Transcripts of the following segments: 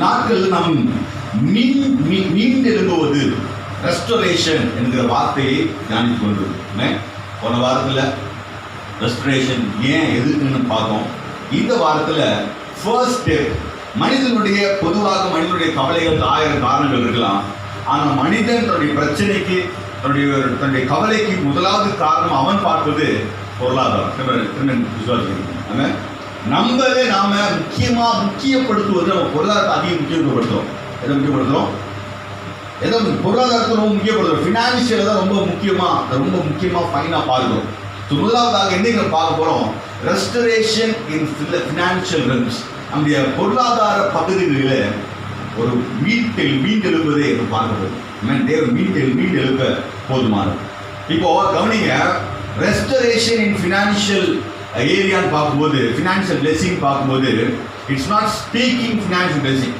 நாட்கள் நம் மீண்டெழும்புவது ரெஸ்டோரேஷன் என்கிற வார்த்தையை தியானித்து கொண்டிருக்கோம். போன வாரத்தில் ரெஸ்டோரேஷன் ஏன் எதுக்குன்னு பார்த்தோம். இந்த வாரத்தில் ஃபர்ஸ்ட் ஸ்டெப், மனிதனுடைய பொதுவாக மனிதனுடைய கவலைகள் 1000 காரணங்கள் இருக்கலாம். ஆனால் மனிதன் தன்னுடைய பிரச்சனைக்கு தன்னுடைய கவலைக்கு முதலாவது காரணம் அவன் பார்ப்பது பொருளாதாரம். நம்மளே நாம முக்கியப்படுத்துவது நம்ம பொருளாதாரத்தை அதிகம் முக்கியத்துவப்படுத்துறோம். எதை முக்கியப்படுத்துறோம்? ஏதோ பொருளாதாரத்தை ரொம்ப முக்கியப்படுத்துறோம். ஃபினான்ஷியல் தான் ரொம்ப முக்கியமாக ஃபைனாக பார்க்கிறோம். முதலாவதாக என்ன பார்க்க போகிறோம்? Restoration in financial realms. நம்முடைய பொருளாதார பகுதிகளில் ஒரு மீண்டெழுப்பதை பார்க்க போகிறோம். தேவன் மீண்டெழுப்ப போதுமானது. இப்போ கவனிங்க, ரெஸ்டரேஷன் இன் ஃபினான்ஷியல் ஏரியான்னு பார்க்கும்போது, ஃபினான்ஷியல் பிளெஸிங் பார்க்கும்போது, it's not speaking financial blessing.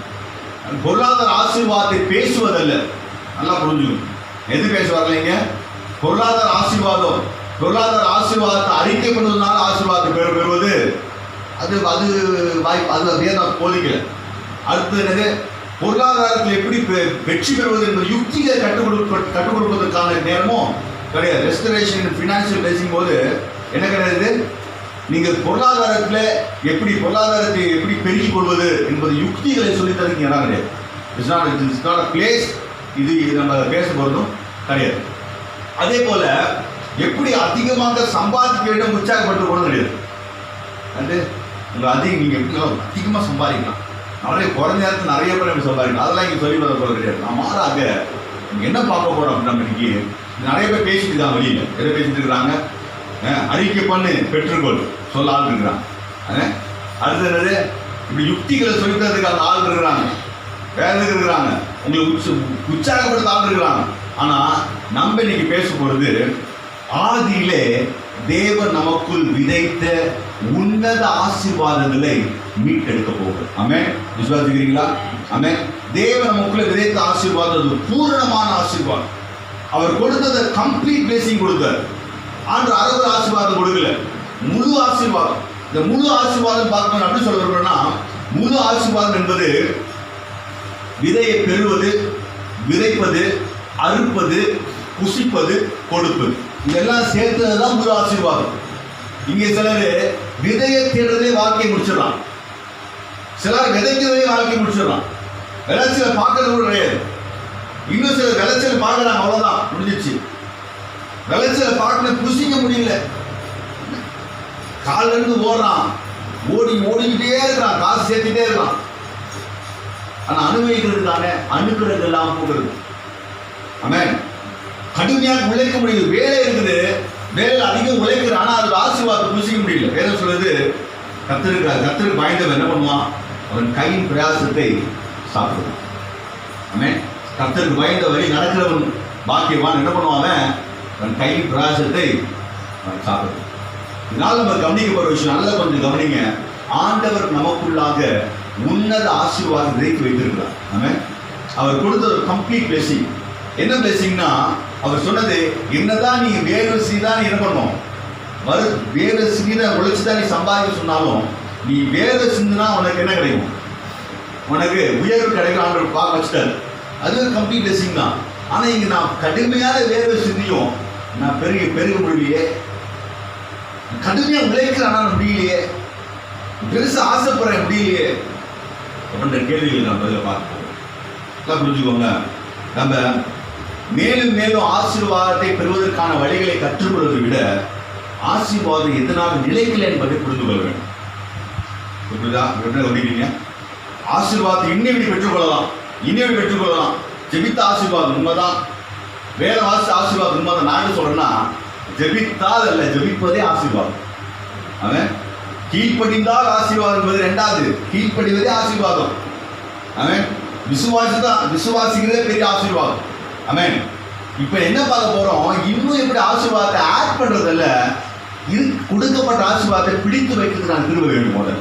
பொருளாதார ஆசீர்வாதத்தை பேசுவதல்ல. நல்லா புரிஞ்சுக்கணும். எது பேச வரலைங்க? பொருளாதார ஆசீர்வாதம். பொருளாதார ஆசீர்வாதத்தை அறிக்கை பண்ணுவதனால ஆசீர்வாதத்தை பெறுவது அது வாய்ப்பு, அது வேதம் போதிக்கல. அடுத்தது என்னது? பொருளாதாரத்தில் எப்படி வெற்றி பெறுவது என்பது யுக்திகளை கற்றுக் கொடுப்பதற்கான நேரமும் கிடையாது. ரெஸ்டரேஷன் ஃபினான்ஷியல் பிளெஸிங் போது என்ன கிடையாது? நீங்கள் பொருளாதாரத்தை எப்படி பெருக்கிக் கொள்வது என்பது யுக்திகளை சொல்லித்தரதுக்கு இடம் கிடையாது. It's not a place. இது நம்ம பேச போகிறதும் கிடையாது. அதே போல எப்படி அதிகமாக சம்பாதிக்க வேண்டும் உற்சாகப்பட்டு போகணும் கிடையாது. அது நீங்கள் எப்படி அதிகமாக சம்பாதிக்கலாம், நிறைய குறைஞ்ச நேரத்தில் நிறைய பேர் எப்படி சம்பாதிக்கலாம், அதெல்லாம் இங்கே சொல்லி போகிறது கிடையாது. நான் மாறாக என்ன பார்க்க போகிறோம் அப்படின்னா, இன்னைக்கு நிறைய பேர் பேசிட்டு இருக்காங்க. வெளியில் எதை பேசிட்டு இருக்கிறாங்க? அறிக்கை பண்ணு பெற்றுக்கொள் சொல்ல ஆள் இருக்கிறாங்க. அடுத்தது என்னது? இப்படி யுக்திகளை சொல்லித்தரதுக்கு அந்த ஆள் இருக்கிறாங்க, வேதத்துக்கு இருக்கிறாங்க, உங்களுக்கு உற்சாகப்படுத்த ஆள் இருக்கிறாங்க. ஆனால் நம்ம இன்னைக்கு பேச போகிறது ஆதியிலே தேவன் நமக்குள் விதைத்த உன்னத ஆசீர்வாதங்களை மீட்டெடுக்க போகுது. ஆமென். விசுவாசிக்கிறீங்களா? ஆமென். தேவன் நமக்குள்ள விதைத்த ஆசீர்வாதம் பூரணமான ஆசீர்வாதம். அவர் கொடுத்ததை கம்ப்ளீட் பிளெஸிங் கொடுத்தார். ஆண்டவர் அறுபது ஆசீர்வாதம் கொடுக்கல, முழு ஆசீர்வாதம். இந்த முழு ஆசீர்வாதம் பார்க்கணும் அப்படி சொல்றோம்னா, முழு ஆசீர்வாதம் என்பது விதையை பெறுவது, விதைப்பது, அறுப்பது, புசிப்பது, கொடுப்பது, இதெல்லாம் சேர்த்ததுதான் முழு ஆசீர்வாதம். இங்கே சிலர் விதையை தேடுறதே வாழ்க்கையை முடிச்சிடலாம், சிலர் விதைக்கிறதே வாழ்க்கையை முடிச்சிடலாம், விளைச்சலை பார்க்கறது கூட கிடையாது. இன்னும் சிலர் விளைச்சல் பார்க்கறாங்க, அவ்வளவுதான் முடிஞ்சிச்சு. விளைச்சலை பார்க்க புசிக்க முடியல, காலில் இருந்து ஓடுறான், ஓடிக்கிட்டே இருக்கிறான், காசு சேர்த்துட்டே இருக்கான். ஆனா அனுபவிக்கிறதுக்கான அனுப்புறது எல்லாம் போகிறது. ஆமென். கடுமையாக உழைக்க முடியுது, வேலை இருக்குது, வேலையில் அதிகம் உழைக்கிற, ஆனா அது ஆசீர்வாதத்தை புசிக்க முடியல. வேலை சொல்றது, கர்த்தருக்கு பயந்தவன் என்ன பண்ணுவான்? அவன் கையின் பிரயாசத்தை சாப்பிடுவான். ஆமென். கர்த்தருக்கு பயந்த வழி நடக்கிறவன் பாக்கியவான். என்ன பண்ணுவான்? அவன் கையின் பிரயாசத்தை சாப்பிடுவான். இதனால நம்ம கவனிக்க போற விஷயம், நல்லா கொஞ்சம் கவனிங்க. ஆண்டவர் நமக்குள்ளாக உன்னத ஆசீர்வாதம் விதைத்து வைத்திருக்கிறார். ஆமென். அவர் கொடுத்த ஒரு கம்ப்ளீட் பிளெஸிங். என்ன பிளெஸிங்னா, அவர் சொன்னது, என்னதான் நீ வேறு செய்தான் என்ன பண்ணும், வேறு சிறித உழைச்சுதான் நீ சம்பாதிக்க சொன்னாலும், நீ வேறு சிந்துனா உனக்கு என்ன கிடைக்கும்? உனக்கு உயர்வு கிடைக்கும். ஆண்டவர் பார்க்க வச்சுட்டாரு. அது ஒரு கம்ப்ளீட் பிளெஸிங் தான். ஆனால் இங்கே நான் கடுமையான வேறு சிந்தியும் நான் பெருக முடியலையே, கடுமையாக உழைக்கிறேன் ஆனால் முடியலையே, பெருசு ஆசைப்படுறேன் முடியலையே அப்படின்ற கேள்விகள் நான் பதில பார்க்க புரிஞ்சுக்கோங்க. நம்ம மேலும் மேலும் ஆசீர்வாதத்தை பெறுவதற்கான வழிகளை கற்றுக்கொள்வதை விட ஆசீர்வாதம் எதனால் நிலைக்கல என்பதை புரிந்து கொள்ள வேண்டும். புரியுதா? கவனிக்கிறீங்க? ஆசீர்வாதத்தை இன்னும் பெற்றுக்கொள்ளலாம். ஜெபித்த ஆசீர்வாதம் உண்மைதான், வேலை வாசி ஆசீர்வாதம் உண்மைதான். நான் என்ன சொல்றேன்னா, ஜெபித்தால் அல்ல, ஜெபிப்பதே ஆசீர்வாதம். அவன் கீழ்ப்படிந்தால் ஆசீர்வாதம் என்பது இரண்டாவது, கீழ்ப்படிவதே ஆசீர்வாதம். அவன் விசுவாசிக்கிறதே பெரிய ஆசீர்வாதம். ஆமென். இப்ப என்ன பார்க்க போறோம்? இன்னும் எப்படி ஆசீர்வாதத்தை ஆட் பண்றதில்ல, கொடுக்கப்பட்ட ஆசீர்வாதத்தை பிடித்து வைக்கிறது நான் திரும்ப வேண்டும் போல.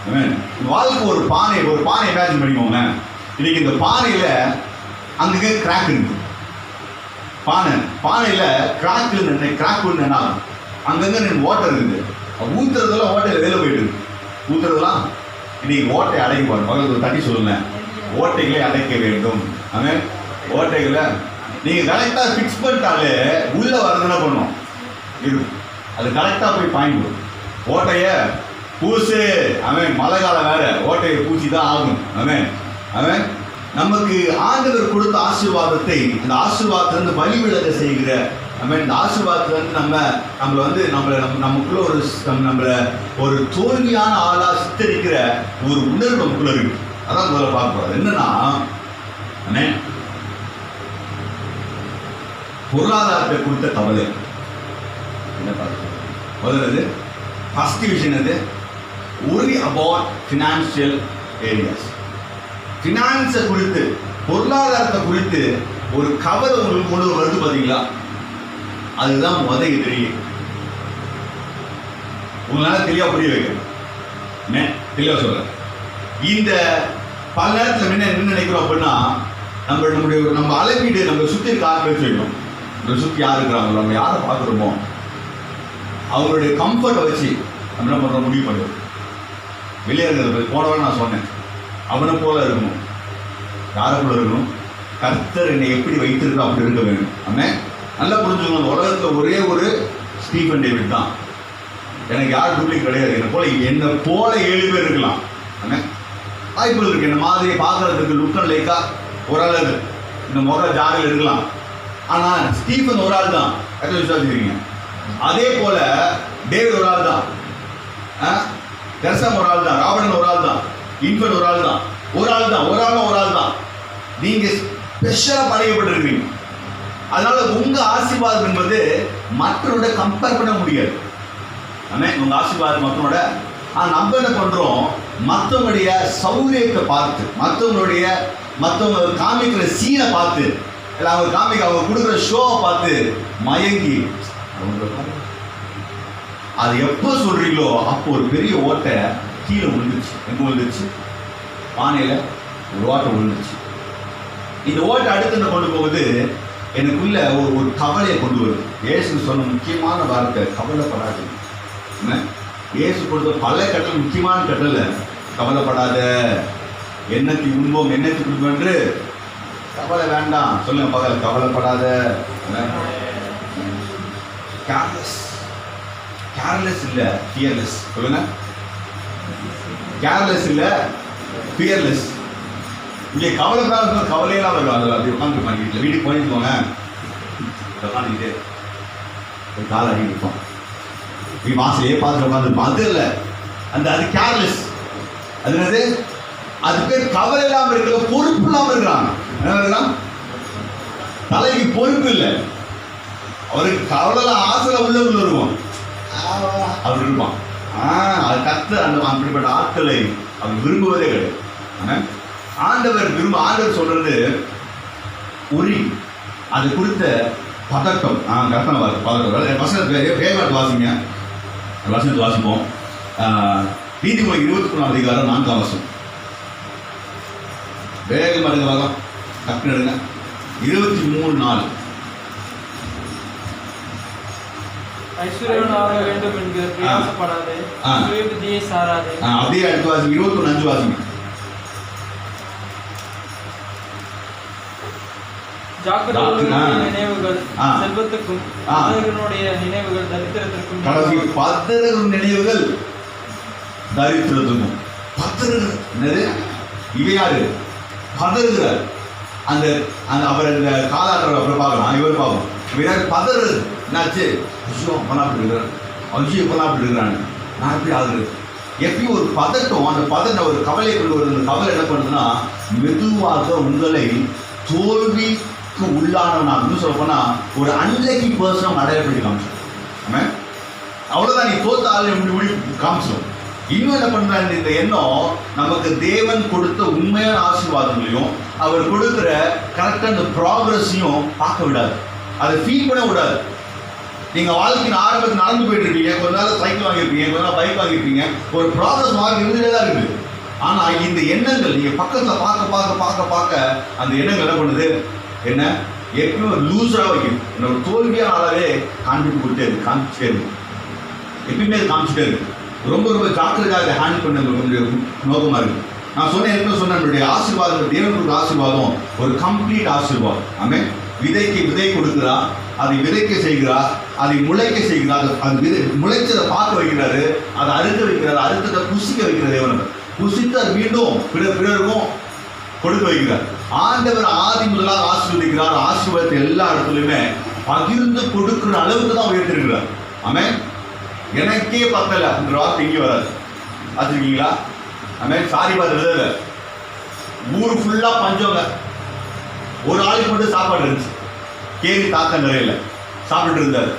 ஆமென். வாழ்க்கை ஒரு பானை இமேஜின் பண்ணிக்கோங்க. இன்னைக்கு இந்த பானையில அங்கங்க கிராக் இருக்கு. பானையில கிராக் என்ன, அங்கங்க வாட்டர் இருக்குது. ஊத்துறதெல்லாம் ஓட்டையில வேலை போயிட்டு இருக்கு. ஊத்துறதெல்லாம் இன்னைக்கு ஓட்டை அடைக்க பாருங்க. பக்கத்துல தட்டி சொல்லுங்க. ஓட்டைகளை அடைக்க வேண்டும். ஆமென். ஓட்டைகளை நீங்க கரெக்டா ஃபிக்ஸ் பண்ணிட்டாலே உள்ள வரதுன்னா பண்ணும் இருக்கும். அது கரெக்டா போய் பாயிண்ட் ஓட்டைய பூசு. அவன் மழை காலம் வேற, ஓட்டையை பூச்சி தான் ஆகும். அவன் நமக்கு ஆண்டவர் கொடுத்த ஆசீர்வாதத்தை, இந்த ஆசீர்வாதத்திலிருந்து வழி விலக செய்கிற இந்த ஆசீர்வாதத்திலிருந்து நமக்குள்ள ஒரு தோல்வியான ஆளா சித்தரிக்கிற ஒரு உணர்வு நமக்குள்ள இருக்கு. அதான் முதல்ல பார்க்க போறது என்னன்னா, பொருளாதாரத்தை கொடுத்த கவலை என்ன பார்க்க முதல்ல ஃபர்ஸ்ட் விஷயம் எது? worry about financial areas. ஃபினான்ஸை குறித்து, பொருளாதாரத்தை குறித்து ஒரு கவலை உங்களுக்கு கொண்டு வருது பார்த்தீங்களா? அதுதான் முதல் எதிரியே. உங்களால தெளிவா புரிய வைக்கணும். தெளிவா சொல்றேன். இந்த பல நேரத்தில் என்ன நினைக்கிறோம் அப்படின்னா, நம்ம அளவீடு நம்ம சுற்றி இருக்க ஆறு பேர் சொல்லணும். நம்ம சுற்றி யார் இருக்கிறாங்களோ, நம்ம யாரை பார்க்குறோமோ அவங்களுடைய கம்ஃபர்ட்டை வச்சு நம்ம என்ன பண்ணுறோம் முடிவு பண்ணுறோம். வெளியே இருக்கிறது போனவரை நான் சொன்னேன், அவனை போல இருக்கணும். யாரை போல இருக்கணும்? கர்த்தர் என்னை எப்படி வைத்திருக்கா அப்படி இருக்க வேண்டும். அண்ணன் நல்லா புரிஞ்சுக்கணும். உலகத்தில் ஒரே ஒரு ஸ்டீஃபன் டேவிட் தான். எனக்கு யார் டூப்ளிக் கிடையாது. என்னை போல 7 பேர் இருக்கலாம். அண்ணன் வாய்ப்புகள் இருக்கு. என்ன மாதிரி பார்க்கறதுக்கு லுக்கன் லைக்கா ஒரு ஆள் இந்த முறை ஜாதியில் இருக்கலாம். ஆனால் ஸ்டீஃபன் ஒரு ஆள் தான். எத்தனை விசுவாசிக்கிறீங்க? அதே போல டேவிட் ஒரு ஆள் தான், கெர்சம் ஒரு ஆள் தான், ராபர்டன் ஒரு ஆள் தான், இன்ஃபன் ஒரு ஆள் தான், ஒரு ஆள் தான். நீங்க ஸ்பெஷலா படைக்கப்பட்டிருக்கீங்க. அதனால உங்க ஆசீர்வாதம் என்பது மற்றவரோட கம்பேர் பண்ண முடியாது. உங்க ஆசீர்வாதம் மற்றவரோட. நம்ம என்ன பண்றோம்? மற்றவங்களுடைய சௌரியத்தை பார்த்து, மற்றவங்க காமிக்கிற சீனை பார்த்து, இல்லை அவங்க கொடுக்குற ஷோவை பார்த்து மயங்கி அது எப்போ சொல்றீங்களோ அப்போ ஒரு பெரிய ஓட்டை கீழே விழுந்துச்சு. எங்க விழுந்துச்சு? பானையில ஒரு ஓட்டை விழுந்துச்சு. இந்த ஓட்டை அடுத்து என்ன கொண்டு போகுது? எனக்குள்ள ஒரு கவலையை கொண்டு வருது. இயேசு சொன்ன முக்கியமான வார்த்தை கவலைப்படாது. இயேசு கொடுத்த பல கட்டல், முக்கியமான கட்டல கவலைப்படாத, என்னத்தை உண்போம் என்னத்தை குடிப்போம் என்று கவலை வேண்டாம். சொல்லுங்க பகல், கவலைப்படாத. கேர்லெஸ் இல்ல, ஃபியர்லெஸ். சொல்லுங்க, கேர்லெஸ் இல்ல, ஃபியர்லெஸ். இங்கே கவலைப்படாத கவலையெல்லாம் வரும். அதில் அப்படி உட்காந்துருப்பாங்க. வீட்டில் வீட்டுக்கு போயிட்டு போங்க, உட்காந்துக்கிட்டு ஒரு கால் அடி இருப்போம். நீ மாசிலேயே பார்த்து உட்காந்துருப்போம். அது இல்லை, அது கேர்லெஸ். அது என்னது? அது பேர் கவலை இல்லாமல் இருக்கிற, பொறுப்பு இல்லாமல் இருக்கிறாங்க. என்ன தலைக்கு பொறுப்பு இல்லை. அவருக்கு கவலை ஆசை உள்ளவர்கள் வருவோம் அவர் இருப்பான். அது கத்து அப்படிப்பட்ட ஆட்களை அவர் விரும்புவதே கிடையாது. ஆண்டவர் சொல்றது உரி, அது குறித்த பதட்டம். பதட்டம் வசனத்தை வாசிங்க. வசனத்தை வாசிப்போம். நீதிமொழி 23ஆம் அதிகாரம் 4ஆம் வசனம். வேகம் அடுங்க, டக்குனு எடுங்க. 23:4. ஐஸ்வர்யவானாக வேண்டும் என்கிற பிரயாசப்படாதே, சுயபுத்தியை சாராதே. அப்படியே அடுத்து வாசிங்க. 21:5 வாசிங்க. ஜாக்கிரதையுடைய நினைவுகள் செல்வத்துக்கும், பதர்களுடைய நினைவுகள் தரித்திரத்திற்கும். பதறும் நினைவுகள் தரித்திரத்துக்கும். பதறு இவை யாரு? பதறுகிறார். அந்த அவர் இந்த காலாளர் அப்புறம் பார்க்கலாம், இவர் பார்க்கணும். இவர் பதறு என்னாச்சு? ஐயோ பண்ணா அப்படி இருக்கிறான், ஐயோ பண்ணா அப்படி இருக்கிறாங்க, நான் எப்படி ஆகுது? எப்பயும் ஒரு பதட்டம், அந்த பதட்ட ஒரு கவலை கொண்டு வருது. அந்த கவலை என்ன பண்ணுதுன்னா, மெதுவாக உங்களை தோல்விக்கு உள்ளானவனாக இன்னும் சொல்ல போனா ஒரு அன்லக்கி பர்சனாக அடையாளப்படுத்தி காமிச்சோம். அவ்வளோதான், நீ தோத்த ஆள் எப்படி காமிச்சோம். இன்னும் என்ன பண்றாங்க? இந்த எண்ணம் நமக்கு தேவன் கொடுத்த உண்மையான ஆசீர்வாதங்களையும் அவர் கொடுக்குற கரெக்டாக அந்த ப்ராக்ரஸையும் பார்க்க விடாது, அதை ஃபீல் பண்ண விடாது. நீங்கள் வாழ்க்கையின் ஆரம்பத்தில் நடந்து போயிட்டு இருப்பீங்க, கொஞ்ச நாள் சைக்கிள் வாங்கியிருப்பீங்க, கொஞ்ச நாள் பைக் வாங்கியிருப்பீங்க, ஒரு ப்ராக்ரஸ் வாங்கி இருந்துகிட்டே தான் இருக்குது. ஆனால் இந்த எண்ணங்கள் நீங்கள் பக்கத்தில் பார்க்க அந்த எண்ணங்கள் என்ன பண்ணுது? என்ன எப்பயும் ஒரு லூஸராக வைக்கும். ஒரு தோல்வியான ஆளாவே காண்பிச்சுட்டே இருக்கு, காமிச்சிட்டே இருக்கு, எப்பயுமே அது காமிச்சிட்டே இருக்கு. ரொம்ப ஜாக்கிரதையாக ஹேண்டில் பண்ண நோக்கமாக இருக்கு. நான் சொன்ன என்னுடைய ஆசீர்வாதம், தேவன் கொடுக்குற ஆசீர்வாதம் ஒரு கம்ப்ளீட் ஆசீர்வாதம். ஆமென். விதை கொடுக்கிறார், அதை விதைக்க செய்கிறார், அதை முளைக்க செய்கிறார், அது முளைச்சதை பார்க்க வைக்கிறாரு, அதை அறுக்க வைக்கிறார், அறுத்ததை புசிக்க வைக்கிற தேவன். புசித்து அது மீண்டும் பிறருக்கும் கொடுக்க வைக்கிறார். ஆண்டவர் ஆதி முதலாக ஆசீர்வதிக்கிறார். ஆசீர்வாதத்தை எல்லா இடத்துலையுமே பகிர்ந்து கொடுக்கிற அளவுக்கு தான் உயர்த்திருக்கிறார். ஆமென். எனக்கே பத்தல அப்படின்ற வார்த்தை இங்கே வராது. பார்த்துருக்கீங்களா? ஆமென். சாரி பார்த்து ஊர் ஃபுல்லா பஞ்சங்க. ஒரு ஆளுக்கு மட்டும் சாப்பாடு இருந்துச்சு. கேரி தாக்க நிறையில சாப்பிட்டு இருந்தார்.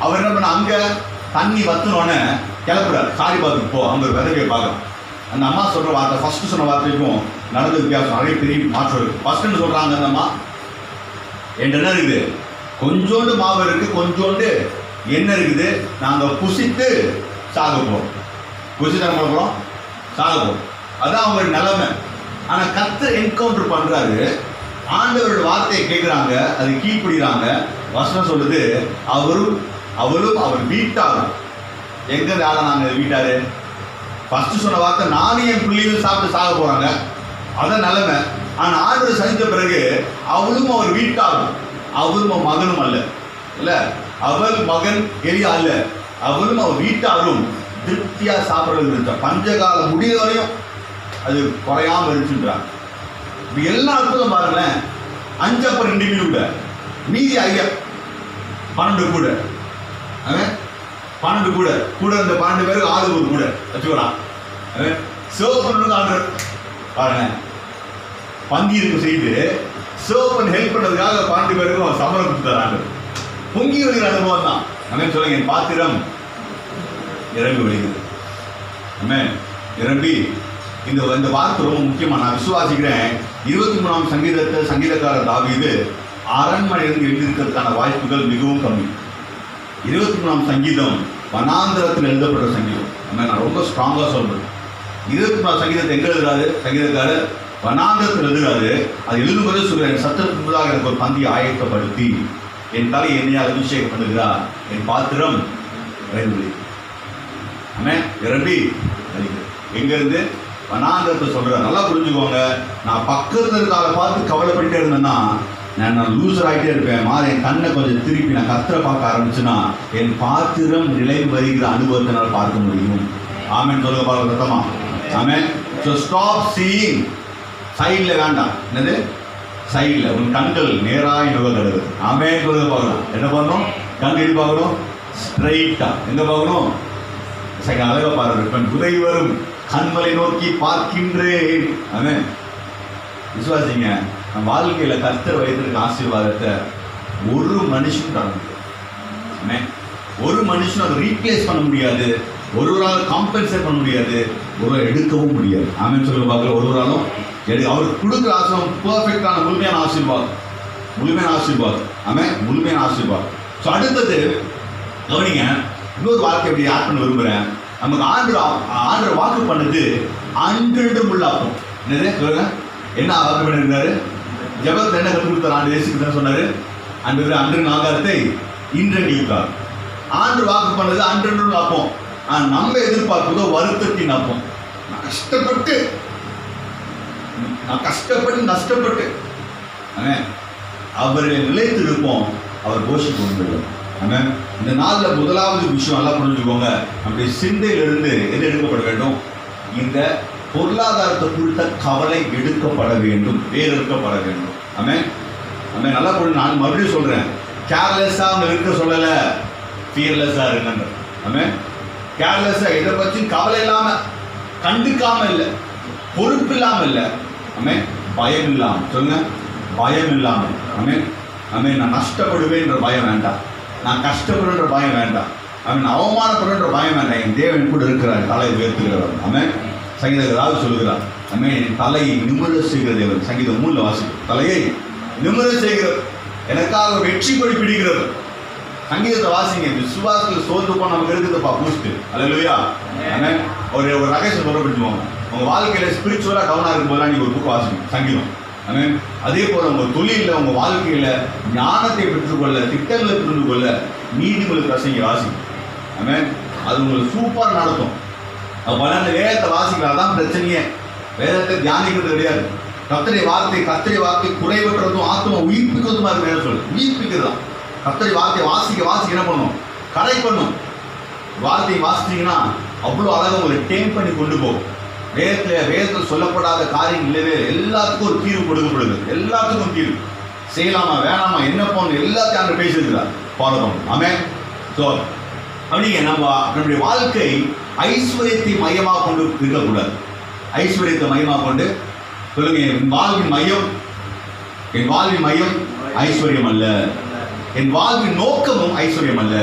அவர் என்ன பண்ண, அங்க தண்ணி வத்துனோன்னு கிளப்புறாரு. சாரி பார்த்துட்டு போ, அவங்க ஒரு விதவையை பார்க்கலாம். அந்த அம்மா சொல்ற வார்த்தை, ஃபர்ஸ்ட் சொன்ன வார்த்தைக்கும் நடந்த வித்தியாசம் நிறைய பெரிய மாற்றம் இருக்கு. ஃபர்ஸ்ட்னு சொல்றாங்க அந்த அம்மா, என்கிட்ட என்ன இருக்குது, கொஞ்சோண்டு மாவு இருக்கு, கொஞ்சோண்டு எண்ணெய் இருக்குது, நாங்க புசித்து சாக போறோம். புசித்து என்ன பண்ண போறோம்? சாக போறோம். அதான் அவங்க நிலைமை. ஆனா கர்த்தர் என்கவுண்டர் பண்றாரு. ஆண்டவரோட வார்த்தையை கேட்கிறாங்க, அது கீழ்ப்படுகிறாங்க. வசனம் சொல்லுது, அவரும் அவர் வீட்டாரும். எங்க ஆள நாங்க வீட்டாரு? ஃபர்ஸ்ட் சொன்ன வார்த்தை, நானும் என் பிள்ளைகளும் சாப்பிட்டு சாக போறாங்க, அதான் நிலைமை. ஆனா ஆண்டவர் சந்தித்த பிறகு அவளும் அவர் வீட்டாரும், அவரும் மகனும் அல்ல, இல்ல அவள் மகன் எலியா அல்ல, அவளும் அவர் வீட்டாரும் திருப்தியா சாப்பிடுறது இருந்த பஞ்சகாலம் முடிய வரையும் அது குறையாம இருந்துன்றாங்க. எல்லா அற்புதம் பாருங்களேன். 5 அப்ப 2 மீன் கூட, மீதி 5 12 கூட. 12 கூட இந்த 12 பேருக்கு ஆளு ஒரு கூட வச்சுக்கலாம். சிவப்பன் ஆர்டர் பாருங்க, பங்கீர்ப்பு செய்து சிவப்பன் ஹெல்ப் பண்ணதுக்காக 12 பேருக்கும் சம்பளம் கொடுத்துறாங்க. பொங்கி வருகிற அனுபவம் தான். நம்ம சொல்லுங்க, என் பாத்திரம் இறங்கி வருகிறது. இறம்பி இந்த வார்த்தை ரொம்ப முக்கியமா நான் விசுவாசிக்கிறேன். 23ஆம் சங்கீதக்காரர் தாவீது அரண்மனையிலிருந்து எழுதியிருக்கிறதுக்கான வாய்ப்புகள் மிகவும் கம்மி. 23ஆம் சங்கீதம் வனாந்திரத்தில் எழுதப்பட்ட சங்கீதம். நான் ரொம்ப ஸ்ட்ராங்கா சொல்றேன். 23ஆம் சங்கீதத்தை எங்க எழுதுறாரு சங்கீதக்காரர்? வனாந்திரத்தில் எழுதுறாரு. அது எழுதும்போது சொல்றேன், சத்தத்துக்கு முன்னதாக எனக்கு ஒரு பந்தியை ஆயத்தப்படுத்தி என் தலை என்னையால் அபிஷேகம் பண்ணுகிறார், என் பாத்திரம் இறம்பி எங்க இருந்து? வனாந்திரத்தை சொல்ற. நல்லா புரிஞ்சுக்கோங்க. நான் பக்கத்துல இருக்கால பார்த்து கவலைப்பட்டே இருந்தேன்னா நான் லூசர் ஆகிட்டே இருப்பேன். என் கண்ணை கொஞ்சம் திருப்பி நான் கர்த்தரை பார்க்க ஆரம்பிச்சுன்னா என் பாத்திரம் நிலை வருகிற அனுபவத்தினால் பார்க்க முடியும். ஆமென் சொல்லுங்க பாருங்க சத்தமா. ஆமென். So stop seeing. சைடில் வேண்டாம். என்னது? சைடில் உன் கண்கள் நேராக நோக்க கிடக்குது. ஆமென் சொல்லுங்க பார்க்கலாம். என்ன பண்ணணும்? கண் எப்படி பார்க்கணும்? ஸ்ட்ரைட்டா. எங்க பார்க்கணும்? அழகா பாருங்க. குதை வரும் கண்மலை நோக்கி பார்க்கின்றேன். ஆமென். விசுவாசிங்க, நம்ம வாழ்க்கையில கர்த்தர் வைத்திருக்க ஆசீர்வாதத்தை ஒரு மனுஷன் தர முடியாது. ஒரு மனுஷன் அதை ரீப்ளேஸ் பண்ண முடியாது. ஒரு ஆள் காம்பன்சேட் பண்ண முடியாது. ஒரு எடுக்கவும் முடியாது. ஆமென் சொல்லுங்க பார்க்கல. ஒரு ஆளும் அவருக்கு கொடுக்குற ஆசீர்வாதம் பெர்ஃபெக்டான முழுமையான ஆசீர்வாதம். ஆமென். முழுமையான ஆசீர்வாதம். ஸோ அடுத்தது கவனிங்க, இன்னொரு வார்த்தை எப்படி ஆட் பண்ண விரும்புகிறேன். நமக்கு ஆண்டவர் வாக்கு பண்ணது அன்றும் உள்ள அப்பம். என்னது சொல்லுங்க? என்ன வாக்கு பண்ணிருக்காரு? ஜெபத்தை என்ன கற்றுக் கொடுத்தார்? ஆண்டு இயேசுக்கு சொன்னாரு, அன்றின் ஆகாரத்தை இன்றென்று இருக்கார். ஆண்டு வாக்கு பண்ணது அன்றும் அப்பம். நம்ம எதிர்பார்ப்பதோ வருத்தத்தின் அப்பம். நான் கஷ்டப்பட்டு அவர்களை நிலைத்து இருப்போம். அவர் கோஷிக்க முடியும். இந்த நாளில் முதலாவது விஷயம் நல்லா புரிஞ்சுக்கோங்க. நம்முடைய சிந்தையிலிருந்து எது எடுக்கப்பட வேண்டும்? இந்த பொருளாதாரத்தை குறித்த கவலை எடுக்கப்பட வேண்டும், வேறெடுக்கப்பட வேண்டும். நல்லா புரிஞ்சு. நான் மறுபடியும் சொல்றேன், கேர்லெஸ்ஸா அவங்க இருக்க சொல்லல, ஃபியர்லெஸ்ஸா இருங்க. கேர்லெஸ்ஸா இதை பற்றி கவலை இல்லாம, கண்டுக்காம இல்லை, பொறுப்பு இல்லாம இல்லை, பயம் இல்லாம. சொல்லுங்க, பயம் இல்லாம. நான் நஷ்டப்படுவேன்ற பயம் வேண்டாம், நான் கஷ்டப்படுன்ற பயம் வேண்டாம், அவமானப்படுன்ற பயம் வேண்டாம். என் தேவன் கூட இருக்கிறார், தலை உயர்த்துகிறவர். சங்கீதக்காரர் சொல்லுகிறார், என் தலையை நிமிர செய்கிற தேவன். சங்கீதம் 3 வாசிக்கும். தலையை நிமிர செய்கிறவர், எனக்காக வெற்றி கொடி பிடிக்கிறவர். சங்கீதத்தை வாசிங்க. விசுவாசத்தில் சோர்ந்து போன நமக்கு இருக்குதுப்பா பூஸ்ட். அல்லேலூயா. ஒரு ரகசியம் சொல்லப்படுத்துவாங்க. உங்க வாழ்க்கையில ஸ்பிரிச்சுவலா டவுனா இருக்கும்போது நீங்க ஒரு புக் வாசிங்க, சங்கீதம். அதே போல உங்க தொழில, உங்க வாழ்க்கையில ஞானத்தை பெற்றுக்கொள்ள, திட்டங்களை புரிந்து கொள்ள நீதிமொழி பிரசங்க வாசிங்க. அது உங்களுக்கு சூப்பர் நடத்தும். 12 வேதத்தை வாசிக்கலாம். தான் பிரச்சனையே. வேதத்தை தியானிக்கிறது கிடையாது. கர்த்தருடைய வார்த்தை குறைவற்றதும் ஆத்மா உயிர்ப்பிக்கிறதுமா இருக்கு. வேதம் சொல்லு, உயிர்ப்பிக்கிறதான். கர்த்தருடைய வார்த்தையை வாசிக்க என்ன பண்ணும்? கரை பண்ணும். வார்த்தையை வாசிச்சீங்கன்னா அவ்வளோ அழகாக உங்களை டேம் பண்ணி கொண்டு போகும். வேதத்தில் சொல்லப்படாத காரியம் இல்லவே, எல்லாத்துக்கும் ஒரு தீர்வு கொடுக்கப்படுது. எல்லாத்துக்கும் தீர்வு, செய்யலாமா வேணாமா என்ன பண்ணணும் எல்லாத்தையும் அங்கே பேசியிருக்கிறார். ஃபாலோ பண்ணணும். ஆமென். ஸோ அப்படிங்க நம்முடைய வாழ்க்கை ஐஸ்வர்யத்தை மையமாக கொண்டு இருக்கக்கூடாது. ஐஸ்வர்யத்தை மையமாக கொண்டு சொல்லுங்க, என் வாழ்வின் மையம் ஐஸ்வர்யம் அல்ல. என் வாழ்வின் நோக்கமும் ஐஸ்வர்யம் அல்ல.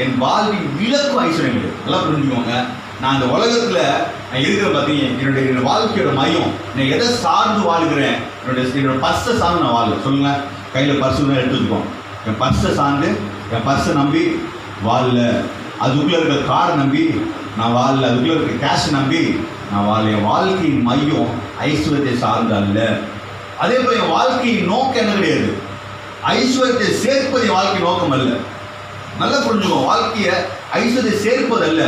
என் வாழ்வின் இலக்கும் ஐஸ்வர்யம் இல்லை. நல்லா புரிஞ்சுக்கோங்க. நான் இந்த உலகத்தில் நான் இருக்கிற பார்த்தீங்க, என்னுடைய வாழ்க்கையோட மையம், நான் எதை சார்ந்து வாழ்கிறேன்? என்னோட பர்ஸை சார்ந்து நான் வாழ்கிறேன். சொல்லுங்க, கையில் பர்ஸு தான் எடுத்து வச்சுக்கோம். என் பர்ஸை சார்ந்து, என் பர்ஸை நம்பி வாழல. அதுக்குள்ளே இருக்கிற காரை நம்பி நான் வாழல. அதுக்குள்ளே இருக்கிற கேஷ் நம்பி நான் வாழ. என் வாழ்க்கையின் மையம் ஐஸ்வர்யத்தை சார்ந்து அல்ல. அதே போல் என் வாழ்க்கையின் நோக்கம் என்ன கிடையாது? ஐஸ்வர்யத்தை சேர்ப்பது என் வாழ்க்கை நோக்கம் அல்ல. நல்லா புரிஞ்சுக்கோ. வாழ்க்கையை ஐஸ்வர்யத்தை சேர்ப்பதல்ல,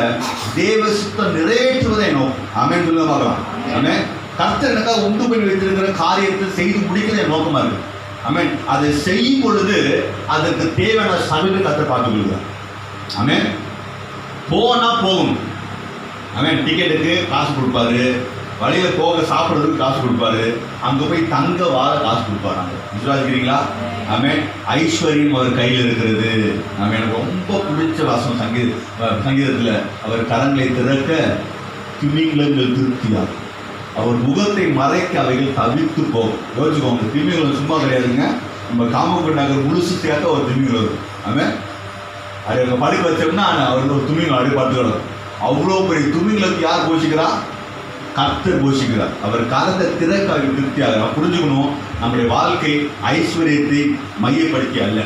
தேவ சுத்தம் நிறைவேற்றுவதை நோக்கம். ஆமென் சொல்ல பார்க்கலாம். ஆமென். கர்த்தர் எனக்காக உண்டு பண்ணி வைத்திருக்கிற காரியத்தை செய்து முடிக்கிறத நோக்கமா இருக்கு. ஆமென். அதை செய்யும் பொழுது அதற்கு தேவையான சபையை கர்த்தர் பார்த்துக் கொள்கிறார். ஆமென். போனா போகும். ஆமென். டிக்கெட்டுக்கு காசு கொடுப்பாரு, வழியில போக சாப்பிட்றதுக்கு காசு கொடுப்பாரு, அங்கே போய் தங்க வாழ காசு கொடுப்பாரு. விசுவாசிக்கிறீங்களா? ஆமென். ஐஸ்வர்யம் அவர் கையில் இருக்கிறது. ஆமென். எனக்கு ரொம்ப பிடிச்ச வாசம் சங்கீதத்தில், அவர் கரங்களை திறக்க திமிங்கலங்கள் திருப்தியாகும், அவர் முகத்தை மறைக்க அவைகள் தவித்து போகும். யோசிச்சுக்கோங்க, திமிங்கலம் சும்மா கிடையாதுங்க. நம்ம காமக்குடி நகர் முழுசு சேர்க்க ஒரு திமிங்கலம் வரும். ஆமென். அது அங்கே படுக்க வச்சோம்னா அவருக்கு ஒரு திமிங்கலம் அப்படியே படுத்துக்கிறோம். அவ்வளோ பெரிய திமிங்கலத்துக்கு யார் போஷிக்கிறா? கர்த்தர் போஷிக்கிறார். அவர் கரத்தை திறக்க அவர் திருப்தியாகிறார். புரிஞ்சுக்கணும், நம்முடைய வாழ்க்கை ஐஸ்வர்யத்தை மையப்படுத்தி அல்ல.